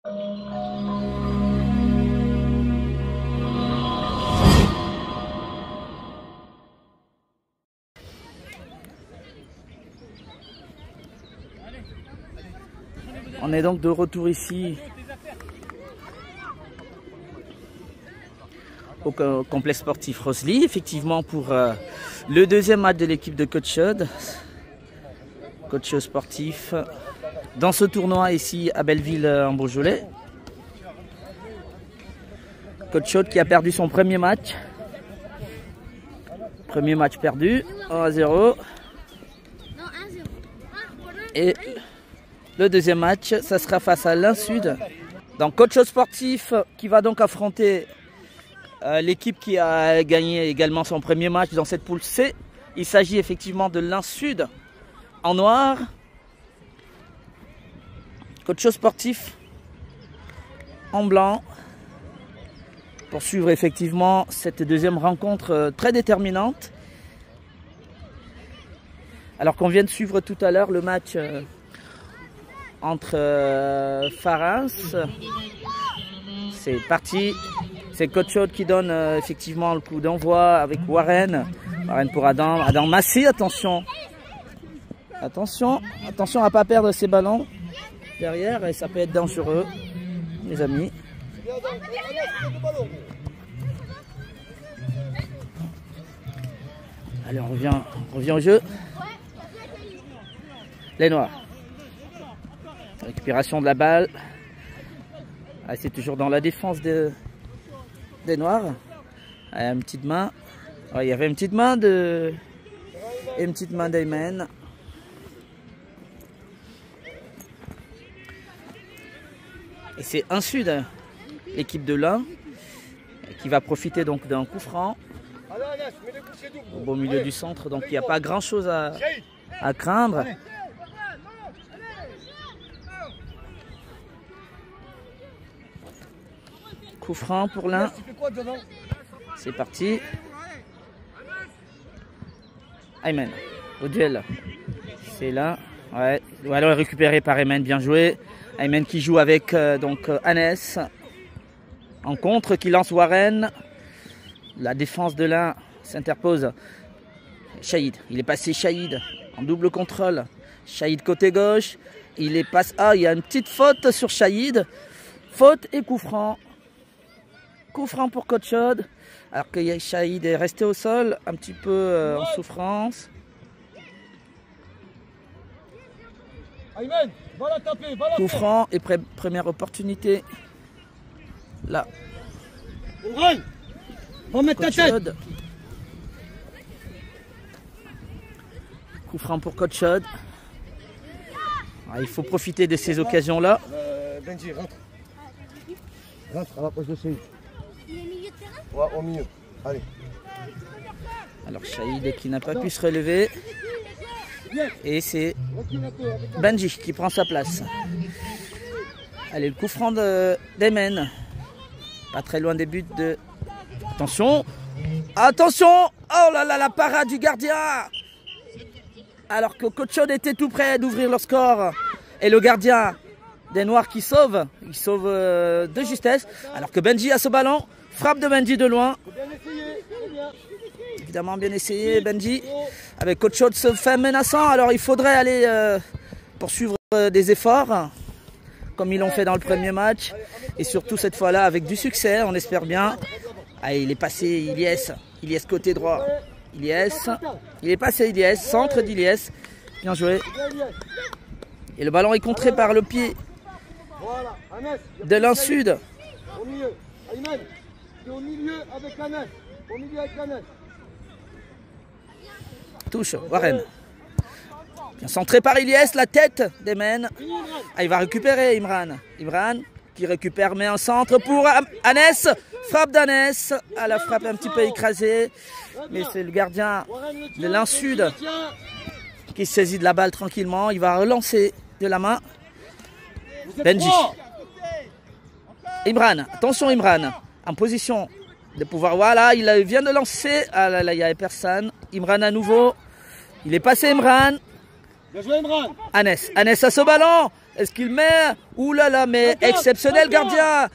On est donc de retour ici au complexe sportif Rosely, effectivement pour le deuxième match de l'équipe de Coach Chaude. Coach Chaude sportif dans ce tournoi ici à Belleville en Beaujolais. Coach Chaude qui a perdu son premier match. Premier match perdu, 1-0. Et le deuxième match, ça sera face à l'Ain Sud. Donc Coach Chaude sportif qui va donc affronter l'équipe qui a gagné également son premier match dans cette poule C. Il s'agit effectivement de l'Ain Sud en noir. Coach Chaude sportif en blanc. Pour suivre effectivement cette deuxième rencontre très déterminante. Alors qu'on vient de suivre tout à l'heure le match entre Faras. C'est parti. C'est Coach Chaude qui donne effectivement le coup d'envoi avec Warren. Warren pour Adam. Adam Massy, attention. Attention à ne pas perdre ses ballons derrière et ça peut être dangereux, les amis. Allez, on revient au jeu. Les Noirs. Récupération de la balle. Ah, c'est toujours dans la défense des Noirs. Ah, une petite main. Ah, il y avait une petite main d'Ayman. Et c'est un Sud, l'équipe de l'Ain, qui va profiter donc d'un coup franc au beau milieu du centre. Donc il n'y a pas grand chose à craindre. Coup franc pour l'Ain. C'est parti. Ayman au duel. C'est là. Ouais. Alors récupéré par Ayman, bien joué. Ayman qui joue avec donc Hannes en contre, qui lance Warren. La défense de l'Ain s'interpose. Shahid, il est passé Shahid en double contrôle. Shahid côté gauche. Il est passé. Ah, il y a une petite faute sur Shahid. Faute et coup franc. Coup franc pour Coach Chaude. Alors que Shahid est resté au sol, un petit peu en souffrance. Coup franc et première opportunité. Là. Coach Chaude. Coup franc pour Coach Chaude. Il faut profiter de ces occasions-là. Benji, rentre. Rentre à la poche de Shahid. Il est milieu de terrain ? Ouais, au milieu. Allez. Alors Shahid qui n'a pas pu se relever. Et c'est Benji qui prend sa place. Allez, le coup franc d'Ayman. Pas très loin des buts de... Attention. Attention. Oh là là, la parade du gardien. Alors que Coach Chaude était tout près d'ouvrir le score. Et le gardien des Noirs qui sauve. Il sauve de justesse. Alors que Benji a ce ballon. Frappe de Benji de loin. Évidemment bien essayé Benji. Avec Coach Chaude se fait menaçant. Alors il faudrait aller poursuivre des efforts. Comme ils l'ont fait dans le premier match. Et surtout cette fois-là avec du succès. On espère bien. Ah, il est passé Ilyes. Ilyes côté droit. Ilyes. Il est passé Ilyes. Centre d'Ilyes. Bien joué. Et le ballon est contré par le pied de l'Ain Sud. Au milieu. Ayman, tu es au milieu avec Hannes. Au milieu avec Hannes. Touche, Warren. Bien centré par Ilyes, la tête d'Ayman. Ah, il va récupérer Imran. Imran qui récupère, met un centre pour Hannes. Frappe d'Hannes. Ah, la frappe un petit peu écrasée. Mais c'est le gardien de l'Ain Sud qui saisit de la balle tranquillement. Il va relancer de la main. Benji. Imran, attention Imran. En position de pouvoir. Voilà, il vient de lancer. Ah là là, il n'y avait personne. Imran à nouveau. Il est passé Imran. Bien joué Imran. Hannes a ce ballon. Est-ce qu'il met? Ouh là là, mais exceptionnel gardien.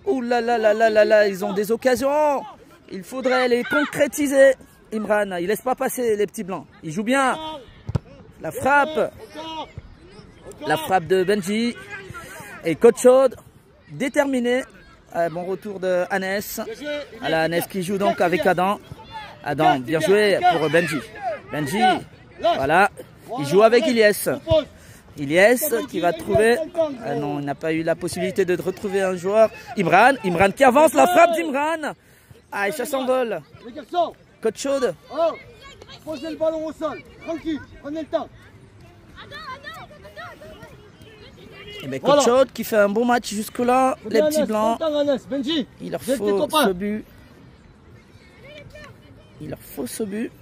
Ouh là là là là là là, ils ont des occasions. Il faudrait les concrétiser. Imran, il laisse pas passer les petits blancs. Il joue bien. La frappe de Benji. Et Coach Chaude, déterminé. Bon retour de Hannes. Voilà, Hannes qui joue donc avec Adam. Adam, bien joué pour Benji. Benji, voilà, il joue avec Ilyes. Ilyes qui va trouver. Non, il n'a pas eu la possibilité de retrouver un joueur. Imran qui avance, la frappe d'Imran. Ah, et ça s'envole. Coach Chaude. Posez le ballon au sol, tranquille, prenez le temps. Et bien, Coach Chaude qui fait un bon match jusque-là. Les petits blancs. Il leur faut ce but. Il leur faut ce but.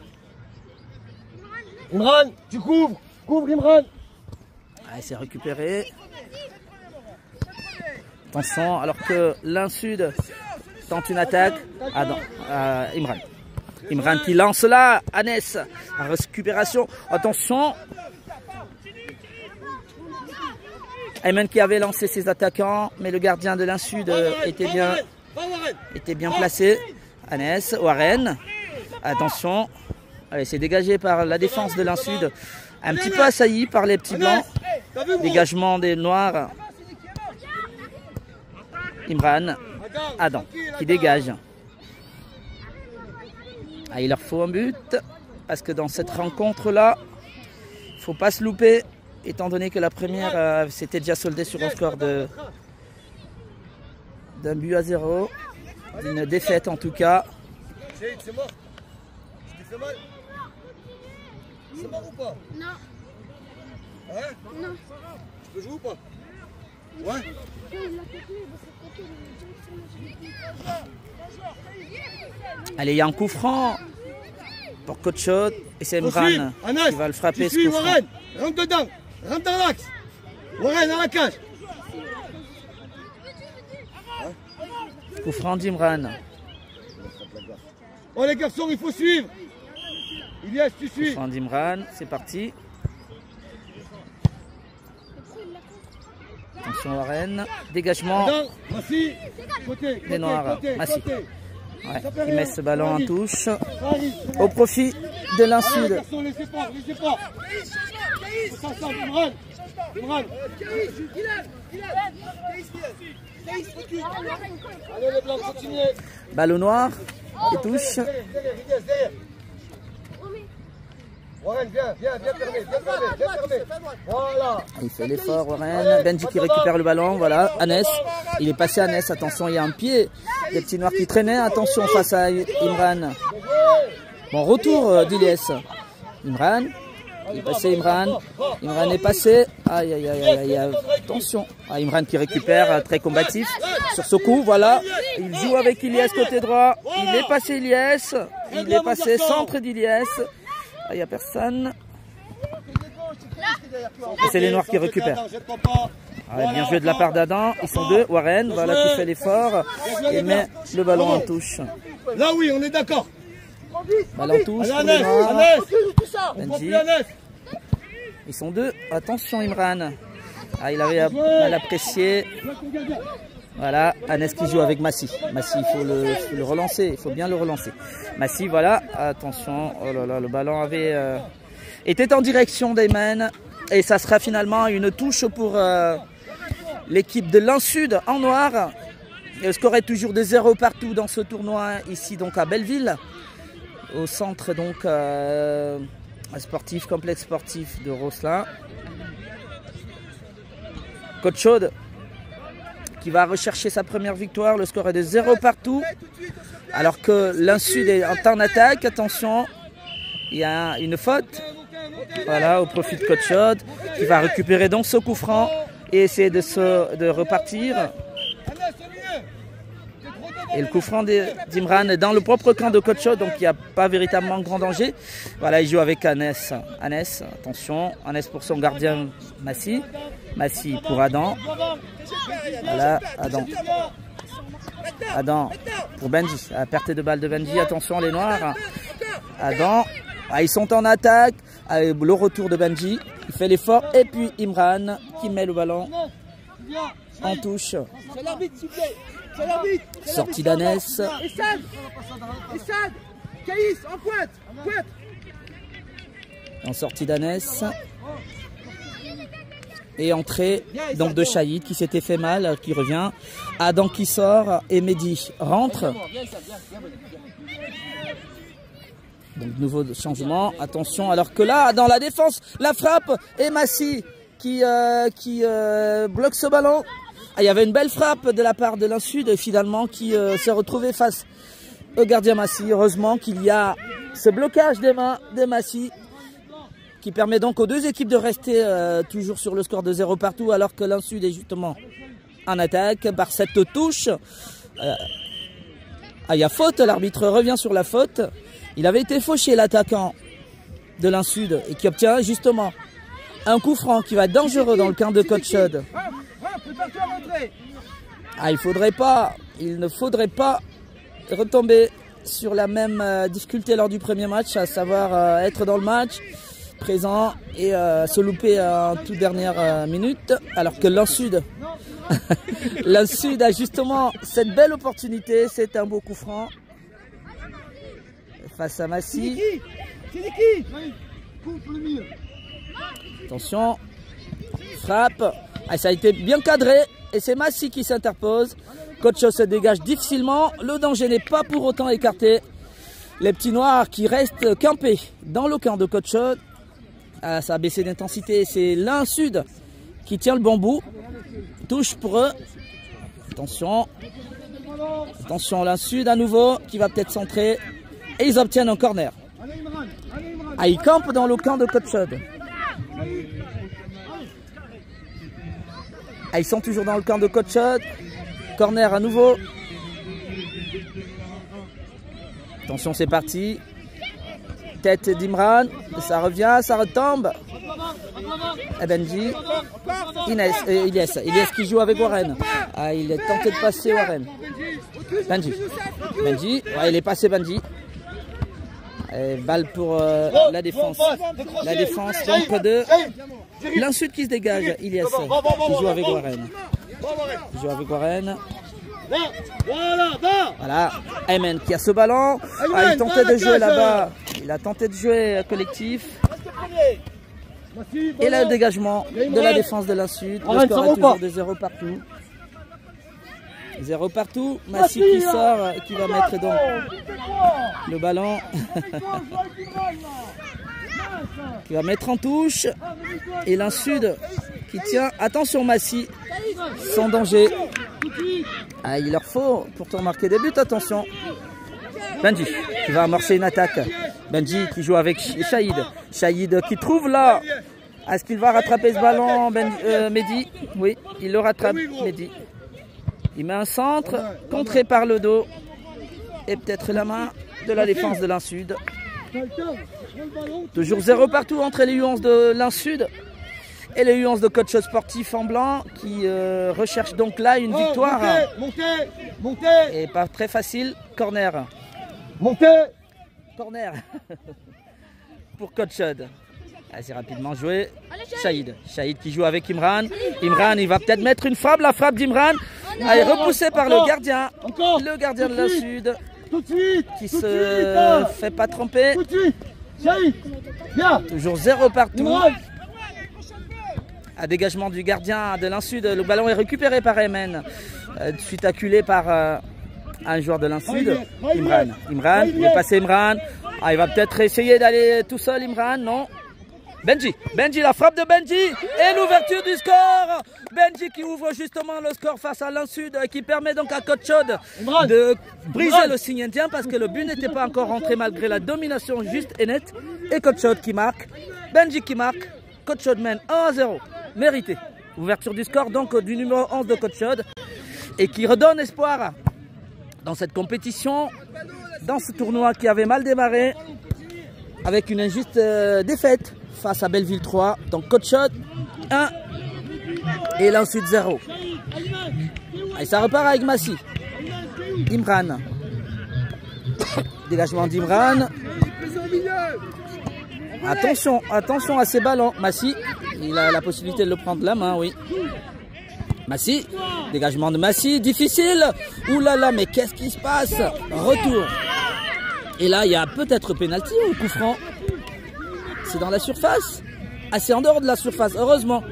Imran, tu couvres. Couvre Imran. Ah, c'est récupéré. Attention, alors que l'Insud tente une attaque. Ah non, Imran. Imran qui lance là. Hannes, la récupération. Attention. Ayman qui avait lancé ses attaquants, mais le gardien de l'Insud était bien placé. Hannes, Warren. Attention. Allez, c'est dégagé par la défense de l'Insud. Un petit peu assailli par les petits blancs. Dégagement des noirs. Imran. Adam qui dégage. Ah, il leur faut un but. Parce que dans cette rencontre-là, il ne faut pas se louper. Étant donné que la première s'était déjà soldée sur un score d'un but à 0. Une défaite en tout cas. C'est mort. Je t'ai fait mal. C'est mort ou pas? Non. Hein? Non. Tu peux jouer ou pas? Ouais. Allez, il y a un coup franc pour Coach Chaude. Et c'est Imran qui va le frapper. Ce coup franc. Warren, rentre dedans. Rentre dans l'axe. Warren, dans la cage. Coup franc d'Imran. Oh les garçons, il faut suivre. Ilyes, tu suis. Coup franc d'Imran, c'est parti. Attention Warren, dégagement Massi, côté, des Noirs. Massi. Ouais, il met ce ballon en touche au au profit de l'Insud. Laissez pas. Imran. Allez les blancs, continuez. Balle au noir, et touche. Derrière. Warren, viens fermer. Voilà. Il fait l'effort, Warren. Benji qui récupère le ballon, voilà. Hannes, il est passé Hannes, attention, il y a un pied. Des petits noirs qui traînaient, attention face à Imran. Bon, retour d'Ilyes. Imran, il est passé Imran. Imran est passé. Aïe, attention. Ah, Imran qui récupère, très combatif sur ce coup, voilà. Il joue avec Ilyes côté droit. Il est passé Ilyes. Il est passé centre d'Ilyes. Il n'y a personne. Et c'est les Noirs qui récupèrent. Bien joué de la part d'Adam. Ils sont deux. Warren, voilà, qui fait l'effort et met le ballon en touche. Là oui, on est d'accord. Ballon en touche pour les Noirs. Benji. Ils sont deux. Attention Imran. Il avait mal apprécié. Voilà, Hannes qui joue avec Massi. Massi, il faut le relancer, il faut bien le relancer. Massi, voilà, attention, oh là là, le ballon était en direction d'Ayman. Et ça sera finalement une touche pour l'équipe de l'Insud en noir. Et le score est toujours de 0 partout dans ce tournoi, ici donc à Belleville. Au centre donc sportif, complexe sportif de Rosselin. Coach Chaude qui va rechercher sa première victoire. Le score est de 0 partout. Alors que l'Insud est en attaque. Attention, il y a une faute. Voilà, au profit de Coach Chaude qui va récupérer donc ce coup franc et essayer de repartir. Et le coup franc d'Imran est dans le propre camp de Coach Chaude, donc il n'y a pas véritablement grand danger. Voilà, il joue avec Hannes. Hannes, attention. Hannes pour son gardien Massi. Massi pour Adam. Voilà, Adam pour Benji. À perte de balle de Benji. Attention les Noirs. Adam. Ils sont en attaque. Le retour de Benji. Il fait l'effort. Et puis Imran qui met le ballon en touche. C'est l'arbitre, s'il vous plaît. C'est l'arbitre. Sortie d'Anès. Essad. Essad. Caïs, en pointe. Pointe. En sortie d'Anès. Et entrée donc de Chaïd qui s'était fait mal, qui revient. Adam qui sort et Mehdi rentre. Donc nouveau changement, attention, alors que là dans la défense, la frappe et Massi qui bloque ce ballon. Ah, il y avait une belle frappe de la part de l'Insud finalement qui s'est retrouvé face au gardien Massi. Heureusement qu'il y a ce blocage des mains de Massi qui permet donc aux deux équipes de rester toujours sur le score de 0 partout alors que l'Insud est justement en attaque par cette touche. Il y a faute, l'arbitre revient sur la faute. Il avait été fauché l'attaquant de l'Insud et qui obtient justement un coup franc qui va être dangereux dans le camp de Coach Chaude. Il ne faudrait pas retomber sur la même difficulté lors du premier match, à savoir être dans le match, présent et se louper en toute dernière minute, alors que l'Insud l'Insud a justement cette belle opportunité, c'est un beau coup franc. Face à Massi. Attention. Frappe. Ah, ça a été bien cadré. Et c'est Massi qui s'interpose. Coach Chaude se dégage difficilement. Le danger n'est pas pour autant écarté. Les petits noirs qui restent campés dans le camp de Coach Chaude. Ah, ça a baissé d'intensité. C'est l'Insud qui tient le bon bout. Touche pour eux. Attention. Attention, l'Insud à nouveau qui va peut-être centrer. Et ils obtiennent un corner. Ah, ils campent dans le camp de Coach Chaude. Ah, ils sont toujours dans le camp de Coach Chaude. Corner à nouveau. Attention, c'est parti. Tête d'Imran. Ça revient, ça retombe. Et Benji. Ilyes qui joue avec Warren. Ah, il est tenté de passer Warren. Benji. Ouais, il est passé Benji. Et balle pour la défense. La défense donc de l'Insud qui se dégage. Ilyes qui joue avec Warren. Voilà. Ayman qui a ce ballon. Ah, il tentait de jouer là-bas. Il a tenté de jouer collectif. Et là, le dégagement de la défense de l'Insud. Le score est toujours de 0 partout. 0 partout. Massi qui sort et qui va mettre donc le ballon. Qui va mettre en touche. Et l'Insud qui tient. Attention Massi. Sans danger. Ah, il leur faut pourtant marquer des buts. Attention. Benji qui va amorcer une attaque. Benji qui joue avec Chaïd. Chaïd qui trouve là. Est-ce qu'il va rattraper ce ballon Mehdi? Oui, il le rattrape Mehdi. Il met un centre, contré par le dos. Et peut-être la main de la défense de l'Insud. Toujours 0 partout entre les U11 de l'Insud et les U11 de Coach Sportif en blanc qui recherchent donc là une victoire. Montez. Et pas très facile. Corner. Corner pour Coach Chaude. Assez rapidement joué. Chaïd qui joue avec Imran. Imran, il va peut-être mettre une frappe. La frappe d'Imran est repoussée par le gardien. Le gardien de l'Insud qui se fait pas tromper. Toujours 0 partout. Un dégagement du gardien de l'Insud. Le ballon est récupéré par Ayman. Suite acculé par un joueur de l'Insud. Imran, il est passé Imran. Ah, il va peut-être essayer d'aller tout seul Imran, non. Benji, la frappe de Benji et l'ouverture du score. Benji qui ouvre justement le score face à l'Insud qui permet donc à Coach Chaude de briser le signe indien parce que le but n'était pas encore rentré malgré la domination juste et nette. Et Coach Chaude qui marque, Benji qui marque, Coach Chaude mène 1-0, mérité. Ouverture du score donc du numéro 11 de Coach Chaude et qui redonne espoir dans cette compétition, dans ce tournoi qui avait mal démarré avec une injuste défaite face à Belleville 3. Donc Coach Chaude 1 et l'Insud 0. Et ça repart avec Massi. Imran. Dégagement d'Imran. Attention, attention à ces ballons. Massy, il a la possibilité de le prendre de la main, oui. Massy, dégagement de Massy, difficile. Ouh là là, mais qu'est-ce qui se passe? Retour. Et là, il y a peut-être pénalty ou coup franc. C'est dans la surface? Ah, c'est en dehors de la surface, heureusement.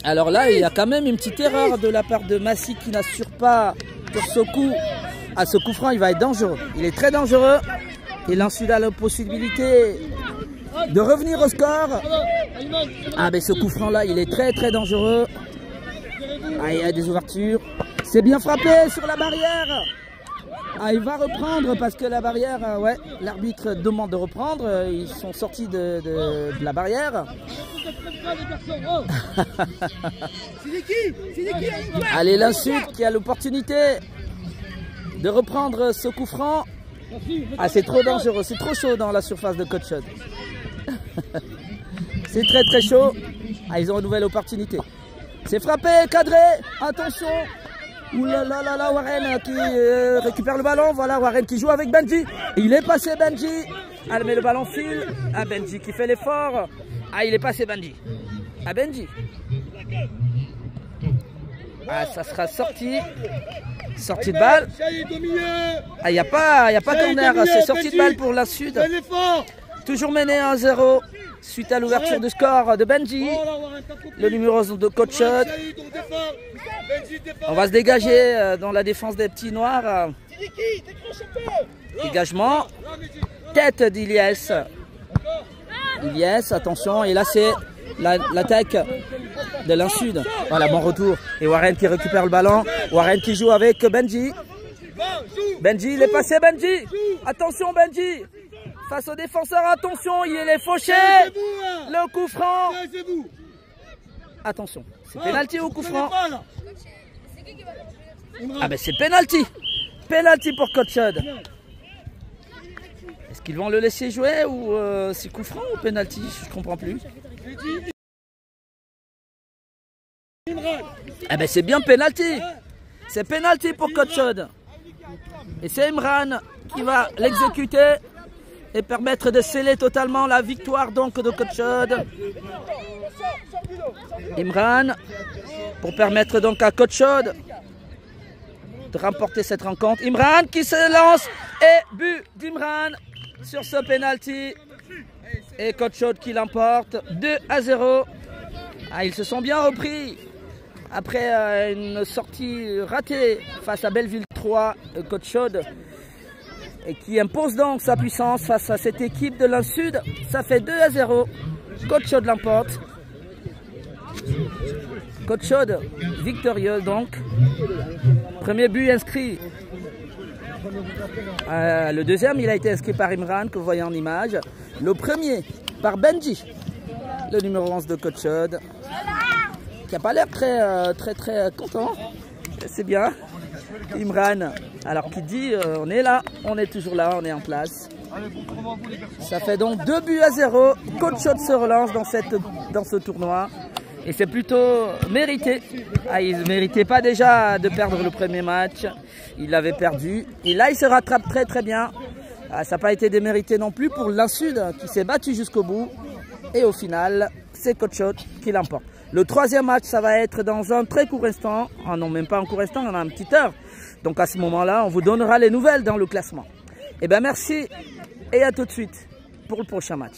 Alors là, il y a quand même une petite erreur de la part de Massy qui n'assure pas pour ce coup. À ce coup franc, il va être dangereux. Il est très dangereux. Et l'Ensud a la possibilité de revenir au score. Ah, mais ce coup franc là, il est très très dangereux. Ah, il y a des ouvertures. C'est bien frappé sur la barrière. Ah, il va reprendre parce que la barrière, ouais, l'arbitre demande de reprendre. Ils sont sortis de la barrière. Allez, l'Ensud qui a l'opportunité de reprendre ce coup franc. Ah, c'est trop dangereux, c'est trop chaud dans la surface de Coach Shod. C'est très très chaud. Ah, ils ont une nouvelle opportunité. C'est frappé, cadré, attention. Ouh là là là là, Warren qui récupère le ballon. Voilà, Warren qui joue avec Benji. Il est passé Benji. Ah, mais le ballon file. Ah, Benji qui fait l'effort. Ah, il est passé Benji. Ah, Benji. Ah, ça sera sorti. Sortie de balle. Ah, il n'y a pas corner. C'est sortie de balle pour la Sud. Toujours mené 1-0 suite à l'ouverture du score de Benji. Le numéro de Coach Shod. On va se dégager dans la défense des petits noirs. Dégagement. Tête d'Iliès. Iliès, attention. Et là, c'est l'attaque de l'Insud. Voilà, bon retour. Et Warren qui récupère le ballon. Warren qui joue avec Benji. Benji, il est passé Benji. Attention Benji. Face au défenseur, attention, il est fauché. Le coup franc. Attention, c'est pénalty ou coup franc? Ah ben c'est pénalty. Pénalty pour Coach Shod. Est-ce qu'ils vont le laisser jouer ou c'est coup franc ou pénalty? Je comprends plus. Ah ben c'est bien pénalty. C'est pénalty pour Coach Shod. Et c'est Imran qui va l'exécuter et permettre de sceller totalement la victoire donc de Coach Shod. Imran pour permettre donc à Coach Shod de remporter cette rencontre. Imran qui se lance et but d'Imran sur ce penalty. Et Coach Shod qui l'emporte 2-0. Ah, ils se sont bien repris après une sortie ratée face à Belleville 3, Coach Shod, et qui impose donc sa puissance face à cette équipe de l'Insud. Ça fait 2-0. Coach Shod l'emporte. Coach Shod victorieux donc. Premier but inscrit. Le deuxième, il a été inscrit par Imran, que vous voyez en image. Le premier par Benji, le numéro 11 de Coach Shod, qui n'a pas l'air très content. C'est bien. Imran, alors qui dit on est là, on est toujours là, on est en place. Ça fait donc 2-0. Coach Shod se relance dans ce tournoi. Et c'est plutôt mérité. Ah, il ne méritait pas déjà de perdre le premier match. Il l'avait perdu. Et là, il se rattrape très bien. Ah, ça n'a pas été démérité non plus pour l'Insud qui s'est battu jusqu'au bout. Et au final, c'est Coach Shod qui l'emporte. Le troisième match, ça va être dans un très court instant. Ah non, même pas un court instant, on a une petite heure. Donc à ce moment-là, on vous donnera les nouvelles dans le classement. Eh bien, merci et à tout de suite pour le prochain match.